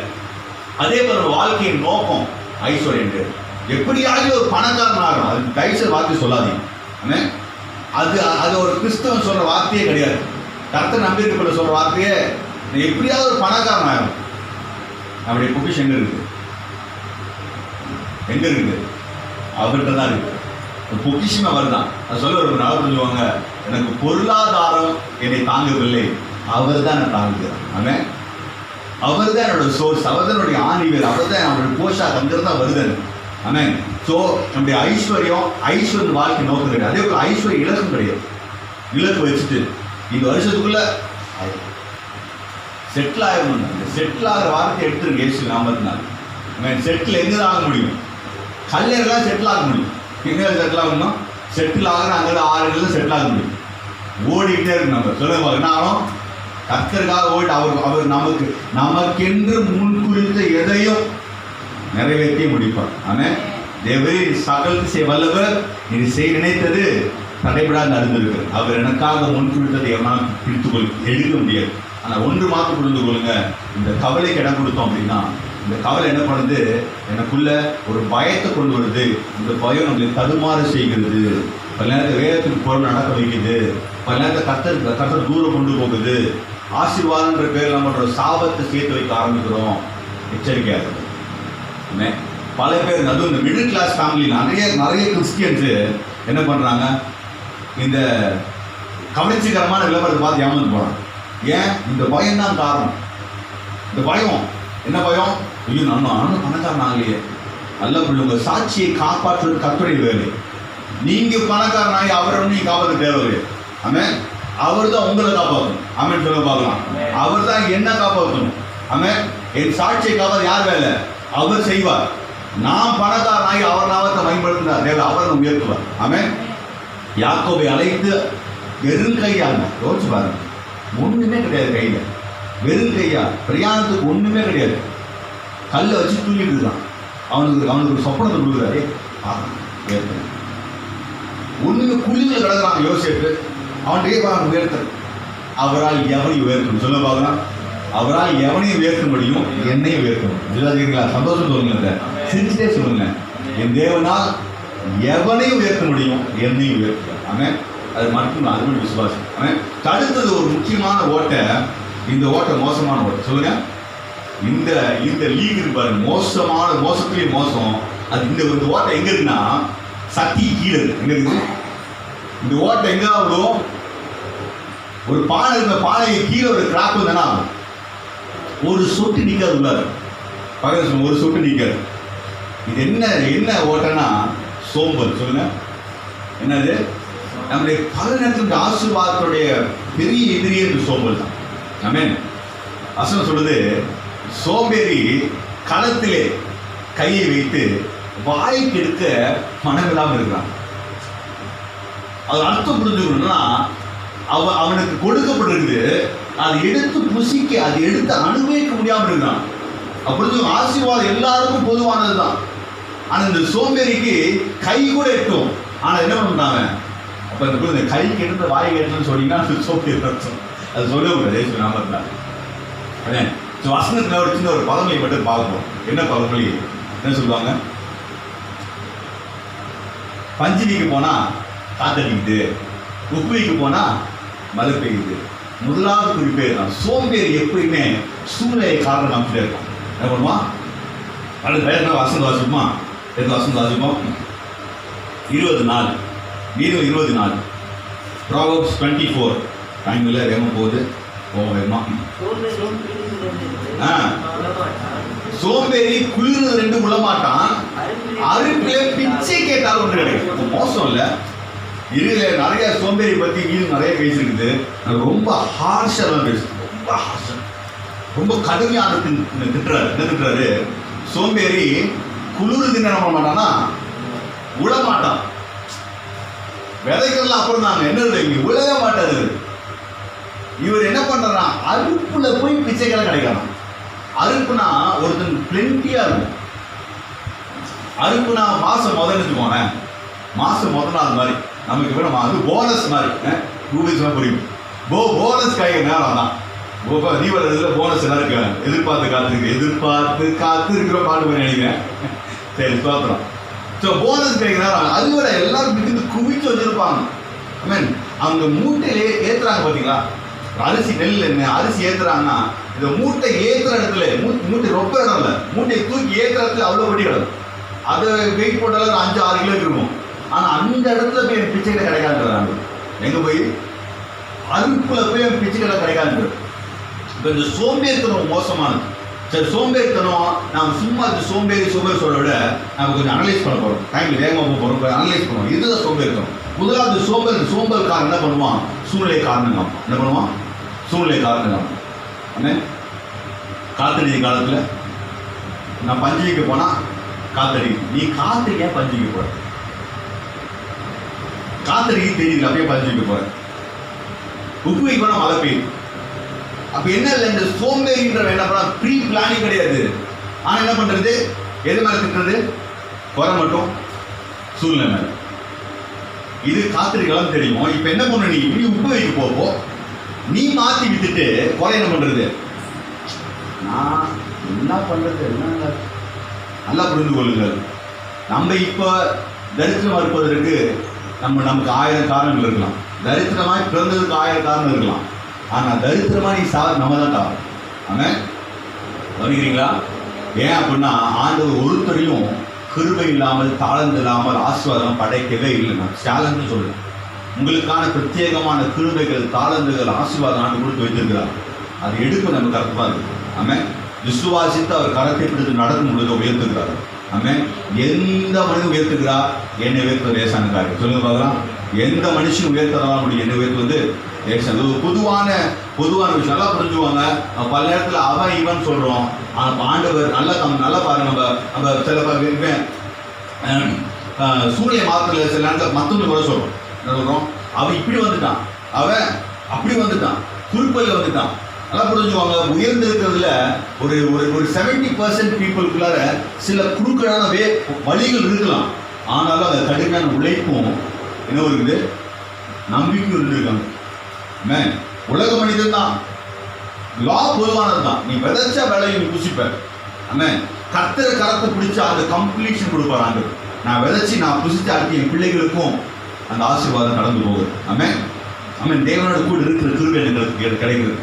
அதே போல நம்ம வாழ்க்கையின் நோக்கம் ஐஸ்வர்யம். எப்படியாவது ஒரு பணக்காரன் ஆகணும், அது கைசர் வார்த்தை சொல்லாதீங்க. அது ஒரு கிறிஸ்தவன் சொல்ற வார்த்தையே கிடையாது. கர்த்தர் நம்பிக்கை சொல்ற வார்த்தையே, எப்படியாவது ஒரு பணக்காரன் ஆகணும். நம்முடைய பொக்கிஷம் எங்க இருக்கு? அவர்கிட்ட தான் இருக்கு. பொக்கிஷமே அவர் தான். அது சொல்ல ஒரு நாள் புரிஞ்சுவாங்க, எனக்கு பொருளாதாரம் என்னை தாங்கவில்லை, அவர் தான் என்னை தாங்குகிறார். ஆமென். அவர் தான் என்னோட சோர்ஸ், அவர் தான் என்னுடைய ஆணிவேர், அவர் தான் என்னுடைய போஷாக், அங்கிருந்து தான் வருது. ஆமென். ஸோ நம்முடைய ஐஸ்வர்யம் வாழ்க்கை நோக்கம் கிடையாது. அதே போல் ஐஸ்வர்யம் இலக்கம் கிடையாது. இலக்கு வச்சுட்டு இந்த வருஷத்துக்குள்ள செட்டில் ஆகணும். இந்த செட்டில் ஆகிற வார்த்தை எடுத்துருங்க இயேசு நாமத்தினால. செட்டில் எங்கே தான் ஆக முடியும்? கல்யாணம் செட்டில் ஆக முடியும். எங்கே செட்டில் ஆகணும்? செட்டில் ஆகிற அங்கே 6 இடத்துல செட்டில் ஆக முடியும். ஓடிக்கிட்டே இருக்கு. நம்ம சொல்லுங்க, என்னாலும் கர்த்தருக்காக ஓடி அவர் நமக்கென்று முன்குறித்த எதையும் நிறைவேற்றி முடிப்பார். ஆனால் தேவரீர் சகலத்தை செய்ய வல்லவர், இது செய்ய நினைத்தது தடைபடாது நடந்திருக்கிறது. அவர் எனக்காக முன்குறித்ததை எவனால் பிடித்துக்கொள் எடுக்க முடியாது. ஆனால் ஒன்று மாற்றம் புரிந்து கொள்ளுங்க, இந்த கவலைக்கு இடம் கொடுத்தோம் அப்படின்னா இந்த கவலை என்ன பண்ணுது? எனக்குள்ள ஒரு பயத்தை கொண்டு வருது. இந்த பயம் நம்மளை தடுமாற செய்கிறது. பல நேரத்தை வேதத்துக்கு பொருள் நடக்க வைக்குது. பல நேரத்தை கர்த்தர் தூரம் கொண்டு போகுது. ஆசீர்வாதன்ற பேர் நம்மளோட சாபத்தை சேர்த்து வைக்க ஆரம்பிக்கிறோம். எச்சரிக்கையாக இருக்குது. பல பேர், அதுவும் இந்த மிடில் கிளாஸ் ஃபேமிலி நிறைய கிறிஸ்டியன்ஸு என்ன பண்ணுறாங்க? இந்த கவனிச்சிகரமான விளம்பரத்தை பார்த்து ஏமாந்து போகிறாங்க. ஏன்? இந்த பயம் தான் காரணம். இந்த பயம் என்ன பயம்? ஐயோ நானும் பணக்காரன் ஆகலையே. நல்ல உங்கள் சாட்சியை காப்பாற்றுவது கர்த்தருடைய வேலை. நீங்கள் பணக்காரன் ஆகி அவரை நீங்கள் காப்பாற்ற தேவையில்லை. ஆமென். அவர் தான் உங்களை காப்பாற்றணும். ஆமென் சொல்ல பார்க்கலாம். அவர் தான் என்ன காப்பாற்றணும். ஆமென். என் சாட்சியை காப்பாற்ற யார் வேலை? அவர் செய்வார். நாம் பணக்காரன் ஆகி அவர் நாமத்தை பயன்படுத்தினார் தேவை, அவர் நம்ம உயர்த்துவார். ஆமென். யாக்கோபை அழைத்து வெறும் கையாங்க. யோசிச்சு பாருங்க, ஒண்ணுமே கிடையாது கையில, வெறும் கையா, பிரயாணத்துக்கு ஒண்ணுமே கிடையாது. கல்லை வச்சு தூங்கிட்டு இருக்கான். அவனுக்கு ஒரு சொப்பனத்தை கொடுக்குறாரு. ஒண்ணுமே குழியில் கிடக்குறான் யோசிப்பு. அவன் உயர்த்த, அவரால் எவனையும் உயர்த்தணும். சொல்ல பார்க்கலாம், அவரால் எவனையும் உயர்த்த முடியும், என்னையும் உயர்த்த முடியும். சந்தோஷம் சொல்லுங்க, சிரிச்சுட்டே சொல்லுங்க. என் தேவனால் எவனையும் உயர்த்த முடியும், என்னையும் உயர்த்துவார். ஆமென். அது மட்டும் அது மட்டும் விசுவாசம். ஆமென். அடுத்தது ஒரு முக்கியமான ஓட்டை. இந்த ஓட்டை மோசமான ஓட்டை. சொல்லுங்க, இந்த லீக் இருப்பாரு, மோசத்துலேயும் மோசம். அது இந்த ஓட்டை எங்க இருக்குன்னா சக்தி கீழே இருக்கு. எங்க இருக்குது? இந்த ஓட்டை எங்க விடும்? ஒரு பானை இருந்த பானைக்கு கீழே ஒரு கிராக் வந்தனா ஒரு சொட்டு நிக்காது உள்ளாரு. பக்கத்துல ஒரு சொட்டு நிக்காது. இது என்ன ஓட்டனா சோம்பல். சொல்லுங்க என்னது? நம்முடைய பல நேரத்தில் ஆசீர்வாதத்துடைய பெரிய எதிரியே சோம்பல் தான். ஆமென். வசனம் சொல்லுது, சோம்பேறி களத்திலே கையை வைத்து வாய்க்கு எடுக்க மனமில்லாமல் இருக்கிறான். அது அர்த்தம் புரிஞ்சுக்கணும்னா அவனுக்கு கொடுக்கப்பட்டிருக்குது, அதை எடுத்து புசிக்க, அதை எடுத்து அனுபவிக்க முடியாமல் இருக்கிறான். அப்படி ஆசீர்வாதம் எல்லாருக்கும் பொதுவானது தான். ஆனால் இந்த சோம்பேறிக்கு கை கூட எட்டும். ஆனால் என்ன பண்ணுறாங்க? அப்போ இந்த கைக்கு எடுத்து வாய்க்கு எடுத்துன்னு சொன்னீங்கன்னா அது சோம்பேறி அர்த்தம். அது சொல்ல முடியாது. நாம வசனத்தில் ஒரு சின்ன ஒரு பழமொழி மட்டும் பார்ப்போம். என்ன பழமொழி? என்ன சொல்லுவாங்க? பஞ்சமிக்கு போனா காத்தடிக்குது, உப்புவிக்கு போனா மழை பெய்யுது. முதலாவது குறிப்பே தான். சோம்பேறி எப்பயுமே சூழ்நிலை காரணம் நம்பிட்டே இருக்கும். என்ன பண்ணுவான்? அது வேற என்ன வசந்த வாசிப்போமா? எது வசந்த வாசிப்போம்? 20 நாள் மீதும் 20 நாள். ப்ராவர்ப்ஸ் 24. டைம் இல்லை, வேகமாக போகுது. வேகமா. சோம்பேறி குளிர்றது 2 விழமாட்டான், அறுப்பிலே பிச்சை கேட்டால் ஒன்று கிடைக்கும். மோசம் இல்லை. இதுல நிறைய சோம்பேறி பத்தி வீடு நிறைய பேசிருக்குது. ரொம்ப ஹார்ஷா தான் பேசுது. ரொம்ப ஹார்ஷா, ரொம்ப கடுமையான திட்டுறாரு. என்ன திட்டுறாரு? சோம்பேறி குளிர் தின பண்ண மாட்டானா, உழமாட்டான். விதைகள்லாம் அப்புறம் தாங்க என்ன இங்க உழவே மாட்டாது. இவர் என்ன பண்றான்? அறுப்புல போய் பிச்சைகளை கிடைக்கணும். அறுப்புனா ஒருத்தன் பிளென்டியா இருக்கும். அறுப்புனா மாசம் முதல் வச்சுக்கோங்க, மாசம் முதல் நாள் மாதிரி நமக்கு வேணும். அது போனஸ் மாதிரி ரூபீஸ்லாம் புரியும். போனஸ் காய்கறி நேரம் தான். தீபாவளி போனஸ் எல்லாம் இருக்கு. எதிர்பார்த்து காத்து இருக்கிற பாட்டு போய் நினைக்கிறேன். சரி, தோத்துறோம். ஸோ போனஸ் காய்கறி நேரம் அது விட எல்லாரும் விட்டு குவிச்சு வச்சிருப்பாங்க. மீன் அவங்க மூட்டையிலே ஏத்துறாங்க. பார்த்தீங்களா? அரிசி நெல் என்ன அரிசி ஏத்துறாங்கன்னா இந்த மூட்டை ஏத்துற இடத்துல மூட்டை ரொம்ப இடம் இல்லை, மூட்டையை தூக்கி ஏத்துற இடத்துல அவ்வளோ வட்டி கிடக்கும். அதை வெயிட் போட்டாலும் 5-6 கிலோ இருக்கும். ஆனால் அந்த இடத்துல போய் பிச்சை கடை கிடைக்காதுன்றாங்க. எங்கே போய்? அறுப்புல போய் பிச்சை கடை கிடைக்காது. இப்போ இந்த சோம்பேறித்தனம் மோசமானது. சரி, சோம்பேறித்தனம் நாம் சும்மா சோம்பேறி சொல்ல விட நம்ம கொஞ்சம் அனலைஸ் பண்ண போகிறோம். டைம் வேகமாக போகிறோம், அனலைஸ் பண்ணுவோம். இதுதான் சோம்பேறித்தனம். முதலாவது சோம்பல்காரன் என்ன பண்ணுவான்? சூழ்நிலை காரணம். என்ன பண்ணுவான்? சூழ்நிலை காரணம். காத்தடி காலத்தில் நான் பஞ்சமிக்கு போனா காத்தடி. நீ காத்திரிக்க பஞ்சுக்கு போற, காத்திரிக்கு தெரியுது அப்படியே பஞ்சுக்கு போற. உப்பு வைக்கணும், மழை பெய்யும். அப்ப என்ன இல்லை, இந்த சோம்பேறின்ற என்ன பண்ண ப்ரீ பிளானிங் கிடையாது. ஆனா என்ன பண்றது? எது மேல திட்டுறது? குறை மட்டும் சூழ்நிலை மேல. இது காத்திரிக்கலாம் தெரியும். இப்ப என்ன பண்ண? நீ உப்பு வைக்க போப்போ நீ மாத்தி விட்டுட்டு குறை என்ன பண்றது? நான் என்ன பண்றது? என்ன நல்லா புரிந்து கொள்ளுங்கள். நம்ம இப்போ தரித்திரமா இருப்பதற்கு நமக்கு 1000 காரணங்கள் இருக்கலாம். தரித்திரமாய் பிறந்ததுக்கு 1000 காரணம் இருக்கலாம். ஆனால் தரித்திரமா நீ நம்ம தான் காரணம். ஆமாம், கவனிக்கிறீங்களா? ஏன் அப்படின்னா ஆண்டவர் ஒருத்தரையும் கிருபை இல்லாமல், தாளந்து இல்லாமல் ஆசீர்வாதம் படைக்கவே இல்லை. நான் சேலஞ்சு சொல்றேன். உங்களுக்கான பிரத்யேகமான கிருபைகள், தாளந்துகள், ஆசீர்வாதம் ஆண்டு கொடுத்து வைத்திருக்கிறார். அது எடுக்க நமக்கு அர்த்தமாக இருக்கு. ஆமாம், விசுவாசித்து அவர் கரத்தை பிடித்து நடக்கும் பொழுது உயர்த்துகிறார். ஆமாம், எந்த மனிதன் உயர்த்துகிறார்? என்னை உயர்த்துவது லேசான காரியம். சொல்லுங்க பார்க்கலாம். எந்த மனுஷன் உயர்த்ததான் முடியும்? என்னை உயர்த்துவது லேசான. பொதுவான விஷயம் நல்லா புரிஞ்சுவாங்க. பல நேரத்தில் அவன் இவன் சொல்றோம். ஆண்டவர் நல்லா பாருங்க. நம்ம சில சூழ்நிலை மாத்திர சில நேரத்தில் மற்றவங்க கூட சொல்றோம். என்ன சொல்றோம்? அவன் இப்படி வந்துட்டான், அவன் அப்படி வந்துட்டான், குறிப்பில் வந்துட்டான். நல்லா புரிஞ்சுவாங்க. உயர்ந்திருக்கிறதுல ஒரு 70% பீப்புளுக்குள்ளார சில குறுக்களான வழிகள் இருக்கலாம். ஆனாலும் அந்த கடுமையான உழைப்பும் என்ன இருக்குது, நம்பிக்கையும் இருந்திருக்காங்க. உலக மனிதன் தான், லா பொதுவானது தான். நீ விதைச்ச வேலையை நீ புசிப்ப. கர்த்தரை கரத்தை பிடிச்சா அந்த கம்ப்ளீஷன் கொடுப்பாரு. நான் விதைச்சி நான் புசிச்ச அடுத்து என் பிள்ளைகளுக்கும் அந்த ஆசீர்வாதம் கடந்து போகுது. தேவனோட கூட இருக்கிற கிருபை எங்களுக்கு கிடைக்குது.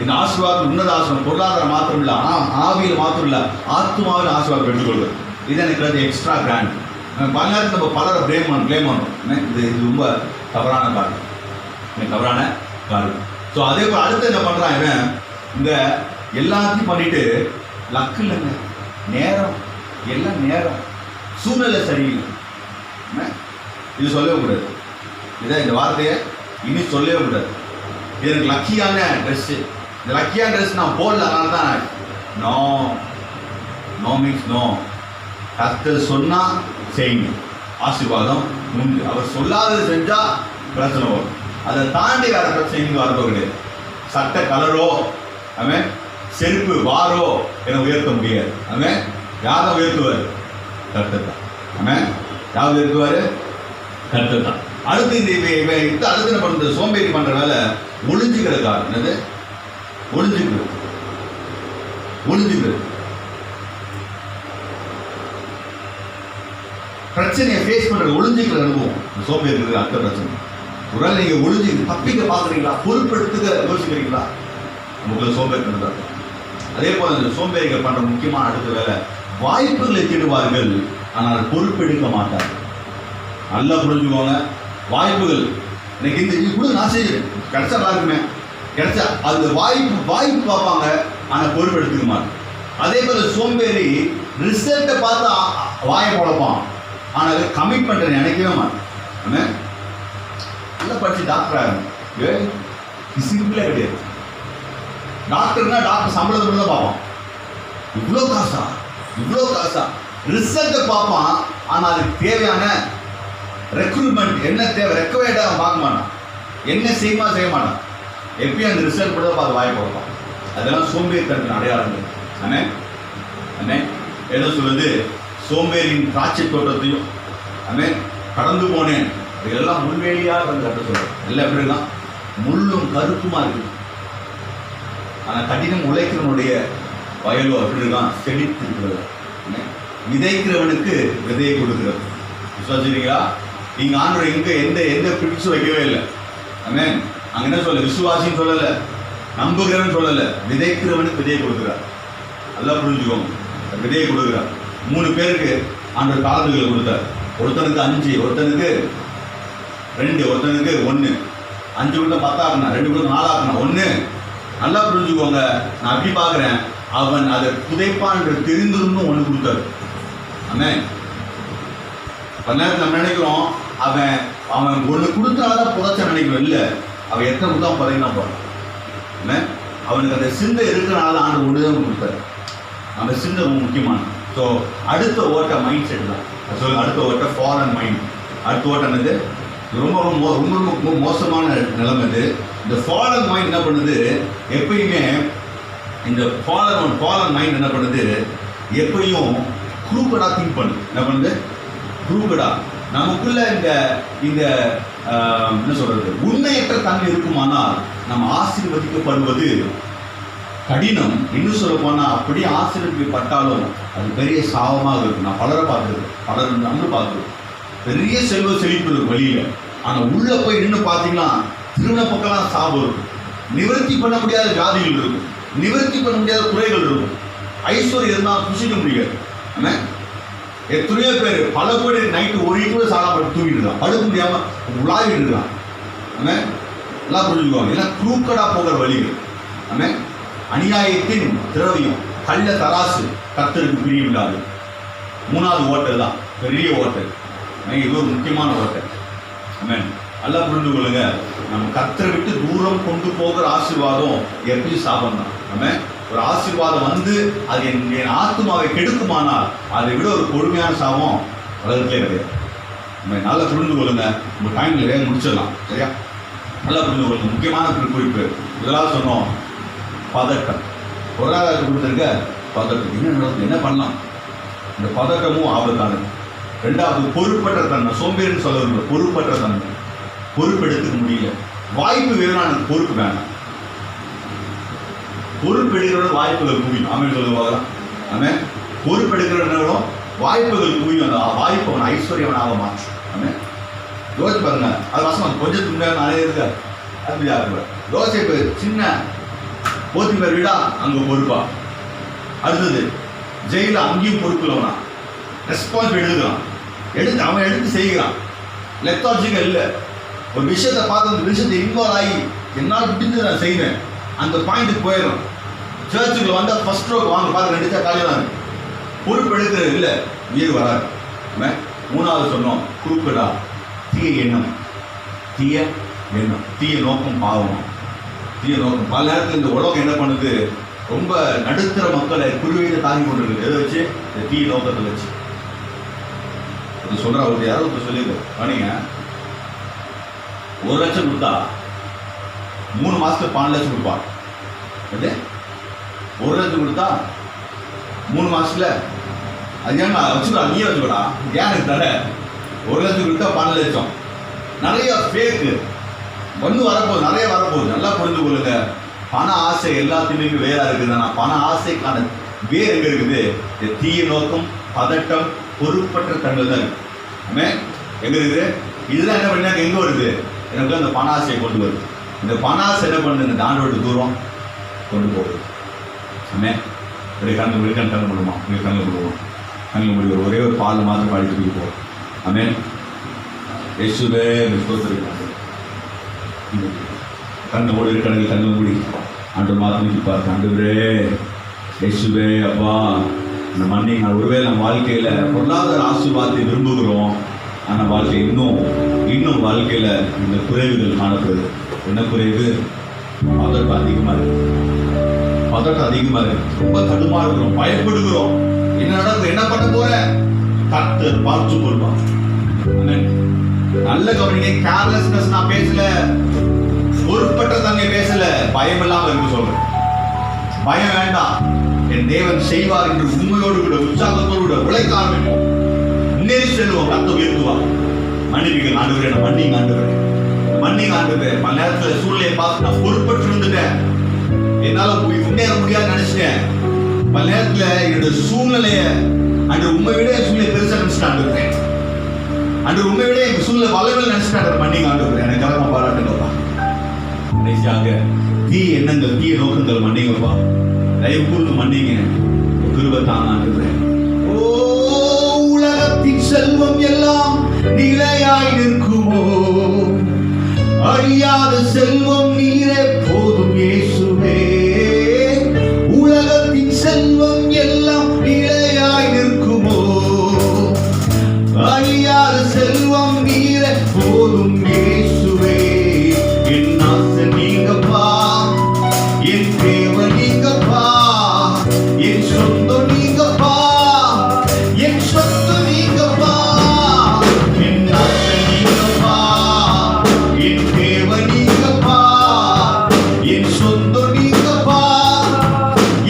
இந்த ஆசீர்வாதம் உன்னத ஆசீர்வாதம் பொருளாதாரம் மாத்திரம் இல்லை, ஆனால் ஆவியில் மாத்திரம் இல்லை, ஆத்மாவில் ஆசீர்வாதம் பெற்றுக்கொள்வது. இது எனக்கு எக்ஸ்ட்ரா கிராண்ட். பல நேரத்தில் நம்ம பலரை ப்ளேம் பண்ணோம். இது ரொம்ப தவறான காரணம். ஸோ அதே போல் அடுத்து என்ன பண்ணுறான் இவன், இந்த எல்லாத்தையும் பண்ணிட்டு லக்கு இல்லைங்க, நேரம் எல்லாம் நேரம் சூழ்நிலை சரியில்லை. இது சொல்லவே கூடாது. இதான் இந்த வார்த்தையை இனி சொல்லவே கூடாது. இது எனக்கு லக்கியான ட்ரெஸ்ஸு, இந்த லக்கியான ட்ரெஸ் நான் போடல, அதனால தான் நோ மீன்ஸ் நோ. கர்த்தர் சொன்னால் செய்யுங்க, ஆசீர்வாதம் உண்டு. அவர் சொல்லாதது செஞ்சால் பிரச்சனை வரும். அதை தாண்டி வேற பிரச்சனை வரப்போ கிடையாது. சட்ட கலரோ அவன் செருப்பு வாரோ என உயர்த்த முடியாது. அவன் யாரை உயர்த்துவார்? கர்த்தர் தான். அவன் யார் உயர்த்துவார்? கர்த்தர் தான். அடுத்து இந்த அடுத்து என்ன பண்ணுறது, சோம்பேறி பண்ணுற வேலை ஒளிஞ்சுக்கிற காரணம் என்னது? ஒளிஞ்சுக்கிறது. பிரச்சனையை ஃபேஸ் பண்ணுறது ஒளிஞ்சுக்கிற அனுபவம் சோம்பேறி இருக்கிற அடுத்த பிரச்சனை. ஒரு வேளை நீங்கள் ஒளிஞ்சு தப்பிக்க பார்க்குறீங்களா, பொறுப்பெடுத்துக்க யோசிக்கிறீங்களா, உங்களுக்கு சோம்பேறி பண்ணுறாங்க. அதே போல் இந்த சோம்பேறிகள் பண்ணுற முக்கியமான அடுத்த வேலை, வாய்ப்புகளை தேடுவார்கள் ஆனால் பொறுப்பெடுக்க மாட்டார்கள். நல்லா புரிஞ்சுக்கோங்க. வாய்ப்புகள் எனக்கு இந்த இது கூட நான் செய்கிறேன், கிடைச்சா எல்லாருக்குமே கிடைச்சா அது வாய்ப்பு பார்ப்பாங்க ஆனால் பொறுப்பு எடுத்துக்க மாட்டேன். அதே போல் சோம்பேறி ரிசல்ட்டை பார்த்து வாயை குழப்பான் ஆனால் அதை கமிட் பண்ணுறேன் நினைக்கவே மாட்டேன். நல்லா படித்து டாக்டர் ஆகணும், சிம்பிளே கிடையாது. டாக்டர்னா டாக்டர் சம்பளத்தை தான் பார்ப்பான், இவ்வளோ காசா ரிசல்ட்டை பார்ப்பான் ஆனால் அதுக்கு தேவையான ரெக்ரூட்மெண்ட் என்ன தேவை ரெக்கவர்டாக அவன் பார்க்க மாட்டான், என்ன செய்ய மாட்டான். எப்பயும் அந்த ரிசல்ட் கூட பார்த்து வாயை கொடுப்பான். அதெல்லாம் சோம்பேறித்தனத்தின் அடையாளங்கள். அண்ணே என்ன சொல்வது, சோம்பேறியின் திராட்சை தோட்டத்தையும் கடந்து போனேன், இதெல்லாம் முள்வேலியாக வந்து கட்ட சொல்கிறேன். எல்லாம் எப்படி இருக்கான், முள்ளும் கருப்புமா இருக்கு. ஆனால் கடினம் உழைக்கிறவனுடைய வயலோ எப்படி இருக்கான், செழித்து இருக்கிறது. விதைக்கிறவனுக்கு விதையை கொடுக்கிறது. விசுவாசிக்கிறீங்களா? நீங்கள் ஆண்டோட எந்த பிடிச்சு வைக்கவே இல்லை. அங்கே என்ன சொல்ல, விசுவாசின்னு சொல்லலை, நம்புகிறவன் சொல்லலை, விதைக்கிறவனுக்கு விதையை கொடுக்குறார். நல்லா புரிஞ்சுக்கோங்க, விதையை கொடுக்குறார். 3 பேருக்கு ஆண்டவர் காலத்துகளை கொடுத்தார். ஒருத்தனுக்கு 5, ஒருத்தனுக்கு 2, ஒருத்தனுக்கு 1. 5 கொடுத்தா 10 ஆகணும், 2 கொடுத்தா 4 ஆகணும், 1. நல்லா புரிஞ்சுக்கோங்க. நான் அப்படி பார்க்குறேன், அவன் அதை புதைப்பான் தெரிந்திருந்தும் 1 கொடுத்தாரு. பல நேரத்தில் நம்ம நினைக்கிறோம் அவன் 1 கொடுத்தாதான் புதைச்ச நினைக்கிறோம். இல்லை, அவன் எத்தனை கொடுத்தா புதைக்கலாம் போகிறான். அவனுக்கு அந்த சிந்தை இருக்கிறனால ஆண்டு 1 தான் கொடுத்தாரு. அந்த சிந்தை ரொம்ப முக்கியமானது. ஸோ அடுத்த ஓட்ட மைண்ட் செட் தான். அடுத்த ஓட்ட ஃபாரன் மைண்ட். அடுத்த ஓட்டம் என்னது, ரொம்ப ரொம்ப ரொம்ப ரொம்ப மோசமான நிலைமை இது. இந்த ஃபாரன் மைண்ட் என்ன பண்ணுது, எப்பயுமே இந்த ஃபாரன் மைண்ட் என்ன பண்ணுது, எப்பயும் குரூப்படா திங்க் பண்ணுது. என்ன பண்ணுது, குரூப்படா. நமக்குள்ள இந்த என்ன சொல்றது, உண்மையற்ற தன்மை இருக்குமானால் நம்ம ஆசீர்வதிக்கப்படுவது கடினம். இன்னும் சொல்ல போனால் அப்படியே ஆசீர்வதிக்கப்பட்டாலும் அது பெரிய சாபமாக இருக்கும். நான் பலரை பார்த்துருக்கேன், பலர் நம்மளும் பார்த்துருக்கோம். பெரிய செல்வ செழிப்பு வழியில், ஆனால் உள்ளே போய் நின்று பார்த்தீங்கன்னா திருமண பக்கம்லாம் சாபம் இருக்கும். நிவர்த்தி பண்ண முடியாத வியாதிகள் இருக்கும், நிவர்த்தி பண்ண முடியாத குறைகள் இருக்கும். ஐஸ்வர்யம் இருந்தால் புசிக்க முடியாது. எத்தனையோ பேர் பல கோடி நைட்டு 1 கூட சாப்பிட்டு தூங்கிட்டு இருக்கான், படுக்க முடியாமல் உலாவிட்டு இருக்கான். எல்லாம் புரிஞ்சுக்குவாங்க. எல்லாம் குரூக்கடாக போகிற வழிகள். அநியாயத்தின் திரவியம், கள்ள தராசு கர்த்தருக்கு பிரியமில்லாது. 3வது ஓட்டல் தான் பெரிய ஓட்டல். இது ஒரு முக்கியமான ஓட்டல். நல்லா புரிந்து கொள்ளுங்க. நம்ம கர்த்தரை விட்டு தூரம் கொண்டு போகிற ஆசீர்வாதம் எப்படி சாபம் தான். ஒரு ஆசீர்வாதம் வந்து அது என் ஆத்மாவை கெடுக்குமானால் அதை விட ஒரு கொடுமையான சாபம் உலகத்திலே கிடையாது. நல்லா புரிந்து கொள்ளுங்க. உங்கள் டைமில் வேக முடிச்சிடலாம், சரியா? நல்லா புரிந்து கொள்ளுங்க. முக்கியமான குறிப்பு. முதலாவது சொன்னோம் பதட்டம். பொருளாதாரத்தை கொடுத்துருக்க பதட்டம். என்ன நடக்குது, என்ன பண்ணலாம்? இந்த பதட்டமும் ஆபத்தானது. 2வது பொறுப்பற்ற தன்மை. சோம்பேறின்னு சொல்ல பொறுப்பற்ற தன்மை. பொறுப்பெடுத்துக்க முடியல. வாய்ப்பு வேணும், பொறுப்பு வேண்டாம். பொறுப்பெடுக்கிற வாய்ப்புகள் குவியும். ஆமென் சொல்லுவாங்க. பொறுப்பெடுக்கிறவங்களும் வாய்ப்புகள் குவியும். அந்த வாய்ப்பு அவன் ஐஸ்வர்யவனாக மாற்றும். யோசிச்சு பாருங்க. அது வசனம் கொஞ்சத்துக்கு முன்னாடி நிறைய இருக்கு. அது யாரு யோசிப்பு சின்ன போத்திபார் வீடா அங்கே பொறுப்பா. அடுத்தது ஜெயில அங்கேயும் பொறுப்பு இல்லவனா, ரெஸ்பான்சிபிலிட்டி எடுத்துக்கலாம். அவன் எடுத்து செய்கிறான். லெத்தாஜிக்கல் இல்லை. ஒரு விஷயத்தை பார்த்து அந்த விஷயத்தை இன்வால்வ் ஆகி என்னால் முடிஞ்சு நான் செய்வேன் அந்த பாயிண்ட்டுக்கு போயிடும். சர்ச்சுக்குள்ள வந்தால் ஃபர்ஸ்ட் ரோக்கு வாங்க பார்த்து 2 காலையில் தான் பொறுப்பு எடுக்கிறது இல்லை, உயிர் வராது. 3வது சொன்னோம் குறுக்கடா தீய எண்ணம். தீய எண்ணம், தீய நோக்கம், பாவம், தீய நோக்கம். பல நேரத்தில் இந்த உலகம் என்ன பண்ணுது, ரொம்ப நடுத்தர மக்களை குருவியை தாங்கி கொண்டு இருக்குது. எதை வச்சு? இந்த தீய நோக்கத்தை வச்சு. சொல்ற அவர் யாரும் சொல்லியிருக்கோம் பாருங்க, 1 லட்சம் கொடுத்தா 3 மாசத்துக்கு 12 லட்சம் கொடுப்பான். 1 லட்சம் கொடுத்தா 3 மாசத்துல அது ஏன் வச்சுக்கா, நீயே வச்சுக்கடா, ஏன் தர 1 லட்சம் கொடுத்தா 12 லட்சம். நிறைய ஃபேக்கு வரப்போகுது, நிறைய வரப்போகுது. நல்லா புரிந்து கொள்ளுங்க. பண ஆசை எல்லாத்துலேயுமே வேறா இருக்குது. ஆனால் பண ஆசைக்கான வேர் எங்க இருக்குது? தீய நோக்கம், பதட்டம், பொறுப்பற்ற தன்மை தான் இருக்கு. எங்க இருக்குது? இதுதான் என்ன பண்ணாங்க, எங்க வருது? எனக்கு அந்த பண ஆசையை கொண்டு வருது. இந்த பண ஆசை என்ன பண்ணுது? இந்த தாண்டோடு தூரம் கொண்டு போகுது. கண்ணு முடியுமா? கண்ணு முடிவோம். கண்ணு முடிவோம். ஒரே ஒரு பால் மாத்திரம் பாடி தூக்கி போவோம். ஆமென். இயேசுவே ஸ்தோத்திரிக்கிறேன். கண்ணு மூடி இருக்கிற கண்ணு மூடி ஆண்டு மாதம் பார்த்து, ஆண்டவரே இயேசுவே அப்பா இந்த மன்னிங்க. ஒருவேளை நம்ம வாழ்க்கையில் பொருளாதார ஆசீர்வாதத்தை விரும்புகிறோம், ஆனால் வாழ்க்கை இன்னும் வாழ்க்கையில் இந்த குறைவுகள் காணப்படுது. என்ன குறைவு? பதட்டம் அதிகமாக இருக்கு. பதட்டம் அதிகமாக இருக்கு. ரொம்ப தடுமாறுகிறோம், பயப்படுகிறோம். என்ன நடக்கும், என்ன பண்ண போற? கர்த்தர் பார்த்து கொள்வான். நல்ல கவனிங்க. கேர்லெஸ்னஸ் நான் பேசல, பொறுப்பற்ற தன்மை பேசல, பயம் இல்லாம இருக்கு சொல்றேன். பயம் வேண்டாம், என் தேவன் செய்வார் என்று உண்மையோடு கூட உற்சாகத்தோடு கூட உழைக்க ஆரம்பிப்போம். முன்னேறி செல்வோம். கர்த்தர் உயர்த்துவார். மன்னிப்புகள் ஆண்டவரே, மன்னிங்க ஆண்டவரே, மன்னிங்க ஆண்டவரே. பல நேரத்தில் சூழ்நிலையை பார்த்து நான் பொறுப்பற்று இருந்துட்டேன், என்னால முன்னேற முடியாது நினைச்சிட்டேன். பல நேரத்தில் என்னுடைய சூழ்நிலையை அன்று உண்மை விட சூழ்நிலை பெருசா நினைச்சிட்டான். அன்று உண்மை விட எங்க சூழ்நிலை வளவில் நினைச்சிட்டான். மன்னிங்க ஆண்டவரே, எனக்காக பாராட்டுங்கப்பா. தீய எண்ணங்கள், தீய நோக்கங்கள் மன்னிங்கப்பா. தயவு கூர்ந்து மன்னிங்க. கிருபை தாங்க ஆண்டவரே. ஓ உலகத்தின் செல்வம் எல்லாம் நிலையாய் நிற்குமோ? அழியாத செல்வம் நீரே போதும் இயேசுவே. உலகத்தின் செல்வம் எல்லாம் நிலையாய் நிற்குமோ? அழியாத செல்வம் நீரே போதும் இயேசுவே. என் ஆசை நீங்கப்பா, என் தேவை நீங்கப்பா, என் சொந்தம் நீங்கப்பா, என் சொத்து நீங்கப்பா. என் ஆசை நீங்கப்பா, என் தேவை நீங்கப்பா, என் சொந்தம் நீங்கப்பா,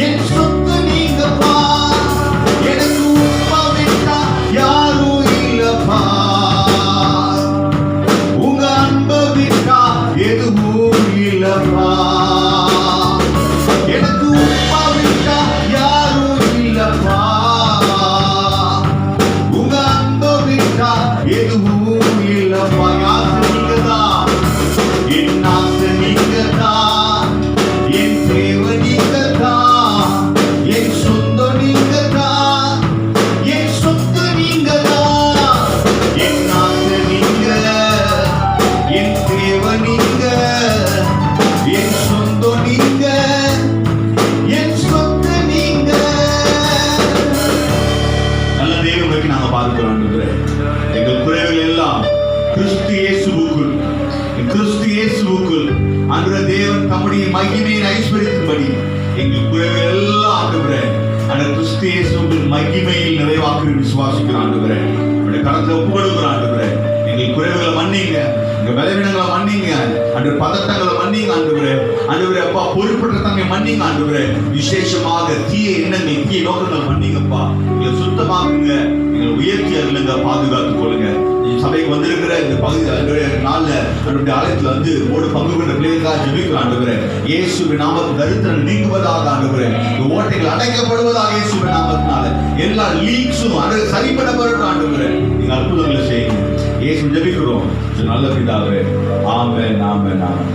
என் சொத்து நீங்கப்பா. எனக்கு உப்பா விட்டா யாரும் இல்லப்பா, உங்க அன்பை விட்டா எதுவும் இல்லப்பா. எனக்கு உப்பா விட்டா யாரும் இல்லப்பா, உங்க அன்பை விட்டா எதுவும் இல்லப்பா. யாரு நீங்கதான், என் ஆசை நீங்கதான், என் தேவை நீங்கதான், என் சொந்தம் நீங்கதான், என் சொத்து நீங்கதான். என் ஆசை நீங்க, என் தேவை நீங்க, என் சொந்தம் நீங்க, என் சொத்து நீங்க. நல்ல தேவனுக்கு நாங்க பார்க்கிறோம். எங்கள் குறைகள் எல்லாம் கிறிஸ்து இயேசுவுக்குள், கிறிஸ்து இயேசுவுக்குள் ஆண்டவரே தேவன் தம்முடைய மகிமையின் ஐஸ்வரியத்தின்படி எங்கள் குறைகள் எல்லாம் ஆண்டவரே அந்த கிறிஸ்து இயேசுவுக்குள் மகிமையில் நிறைவாக்கி விசுவாசிக்கிறோம். ஆண்டவரே உங்களுடைய கரத்தை ஒப்பு கொடுக்கிறோம். ஆண்டவரே எங்கள் குறைவுகளை மன்னிங்க, எங்க பலவீனங்களை மன்னிங்க, அன்று பதட்டங்களை மன்னிங்க ஆண்டவரே. ஆண்டவரே அப்பா பொறுப்பற்ற தன்மை மன்னிங்க ஆண்டவரே. விசேஷமாக தீய எண்ணங்கள், தீய நோக்கங்கள் மன்னிங்கப்பா. எங்களை சுத்தமாக்குங்க, எங்களை உயர்த்தி அருளுங்க, பாதுகாத்துக் கொள்ளுங்க. சபைக்கு வந்திருக்கிற இந்த பகுதி நாள்ல நம்முடைய ஆலயத்துல வந்து ஓடு பங்கு கொண்ட பிள்ளைகளுக்காக ஜெபிக்கிறோம் ஆண்டவரே. இயேசுவின் நாமத்தில் தரித்திரம் நீங்குவதாக ஆண்டவரே. இந்த ஓட்டைகள் அடைக்கப்படுவதாக இயேசுவின் நாமத்தினால எல்லா லீக்ஸும் சரி பண்ணப்படட்டும் ஆண்டவரே. நீங்க அற்புதங்களை செய்யுங்க. இயேசு ஜெபிக்கிறோம் நல்ல பிதாவே. ஆமென், ஆமென், ஆமென்.